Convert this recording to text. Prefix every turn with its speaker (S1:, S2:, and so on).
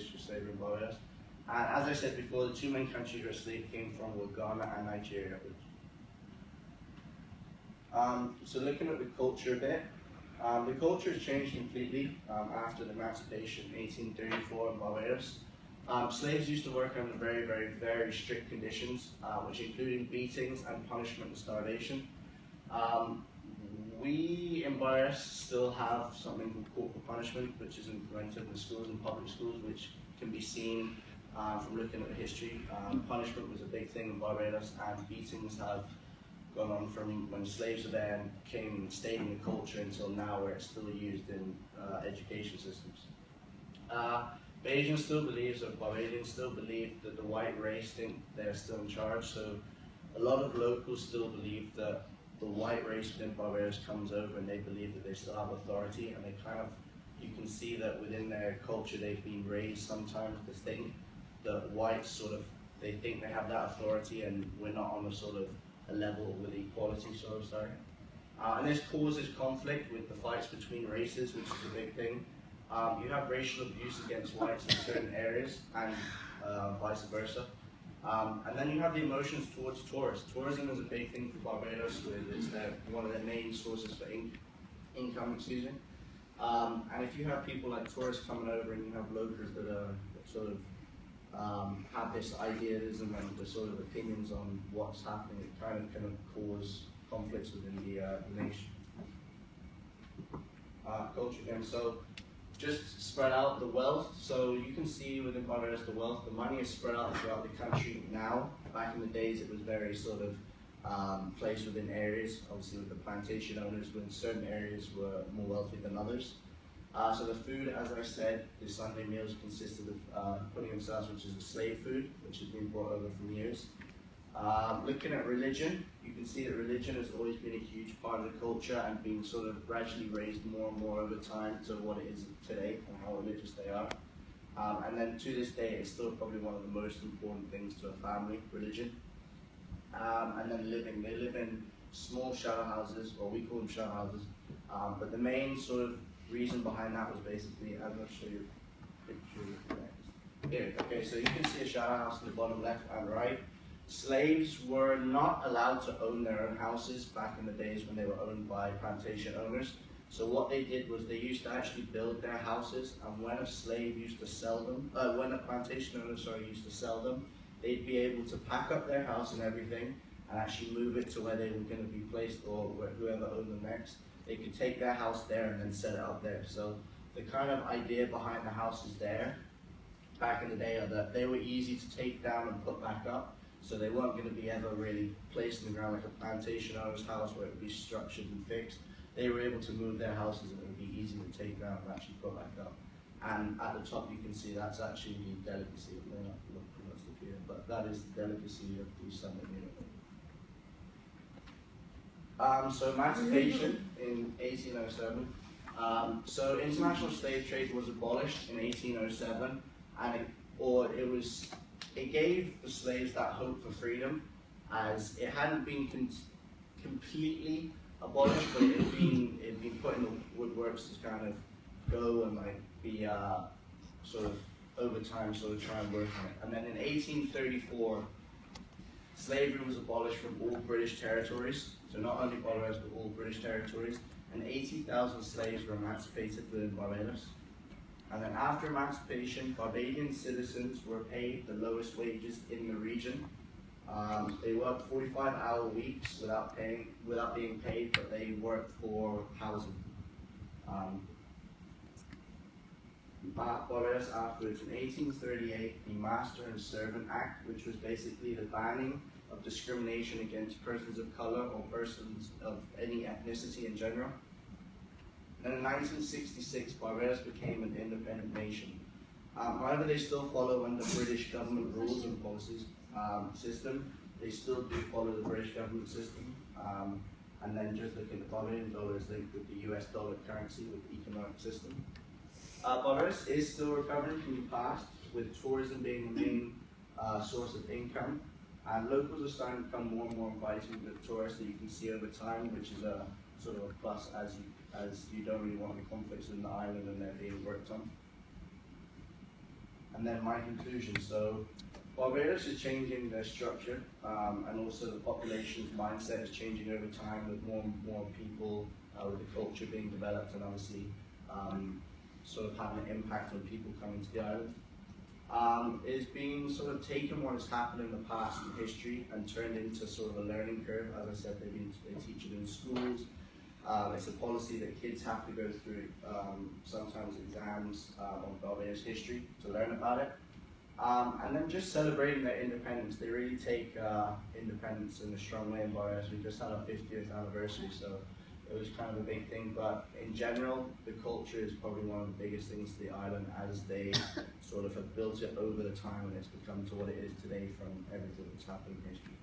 S1: history of slavery in Barbados. And as I said before, the two main countries where slaves came from were Ghana and Nigeria. So looking at the culture a bit, the culture has changed completely after the emancipation in 1834 in Barbados. Slaves used to work under very strict conditions, which included beatings and punishment and starvation. We in Barbados still have something called corporal punishment, which is implemented in the schools and public schools, which can be seen from looking at the history. Punishment was a big thing in Barbados, and beatings have gone on from when slaves were there and stayed in the culture until now, where it's still used in education systems. Barbadians still believe that the white race think they're still in charge, so a lot of locals still believe that the white race within Barbados comes over and they believe that they still have authority, and they kind of, you can see that within their culture they've been raised sometimes to think that whites they think they have that authority and we're not on a level with equality, and this causes conflict with the fights between races, which is a big thing. You have racial abuse against whites in certain areas, and vice versa. And then you have the emotions towards tourists. Tourism is a big thing for Barbados. It's one of their main sources for income, and if you have people like tourists coming over and you have locals that are have this idealism and the opinions on what's happening, it kind of can cause conflicts within the nation. Culture again. So just spread out the wealth. So you can see within Barbados the wealth, the money is spread out throughout the country now. Back in the days it was very placed within areas, obviously with the plantation owners, when certain areas were more wealthy than others. So the food, as I said, the Sunday meals consisted of pudding and sauce, which is a slave food, which has been brought over from years. Looking at religion, you can see that religion has always been a huge part of the culture and been gradually raised more and more over time to what it is today and how religious they are. And then to this day, it's still probably one of the most important things to a family, religion. And then living, they live in small shower houses, or we call them shower houses. But the main reason behind that was basically, I'm going to show you a picture here. Okay, so you can see a shower house in the bottom left and right. Slaves were not allowed to own their own houses back in the days when they were owned by plantation owners. So what they did was they used to actually build their houses, and when a slave used to sell them, when a plantation owner used to sell them, they'd be able to pack up their house and everything and actually move it to where they were going to be placed, or whoever owned them next. They could take their house there and then set it up there. So the kind of idea behind the houses there back in the day are that they were easy to take down and put back up. So they weren't going to be ever really placed in the ground like a plantation owner's house where it would be structured and fixed. They were able to move their houses and it would be easy to take down and actually put back up. And at the top you can see that's actually the delicacy. It may not look here, but that is the delicacy of the Sunday meal. So emancipation in 1807. So international slave trade was abolished in 1807, and it gave the slaves that hope for freedom, as it hadn't been completely abolished, but it had been put in the woodworks to kind of go and be over time try and work on it. And then in 1834, slavery was abolished from all British territories. So not only Barbados, but all British territories, and 80,000 slaves were emancipated within Barbados. And then after emancipation, Barbadian citizens were paid the lowest wages in the region. They worked 45-hour weeks without being paid, but they worked for housing. Barbados afterwards, in 1838, the Master and Servant Act, which was basically the banning of discrimination against persons of color or persons of any ethnicity in general. Then in 1966, Barbados became an independent nation. However, they still follow under British government rules and policies system. They still do follow the British government system. And then just look at the Barbadian dollar is linked with the US dollar currency with the economic system. Barbados is still recovering from the past, with tourism being the main source of income. And locals are starting to become more and more inviting to the tourists that you can see over time, which is a a plus as you don't really want the conflicts in the island and they're being worked on. And then my conclusion. So Barbados is changing their structure, and also the population's mindset is changing over time with more and more people, with the culture being developed, and obviously sort of having an impact on people coming to the island. Is being sort of taken what has happened in the past in history and turned into sort of a learning curve. As I said, they teach it in schools. It's a policy that kids have to go through, sometimes exams on Barbados history to learn about it. And then just celebrating their independence. They really take independence in a strong way in Barbados. We just had our 50th anniversary, so it was kind of a big thing. But in general, the culture is probably one of the biggest things to the island, as they sort of have built it over the time and it's become to what it is today from everything that's happened in history.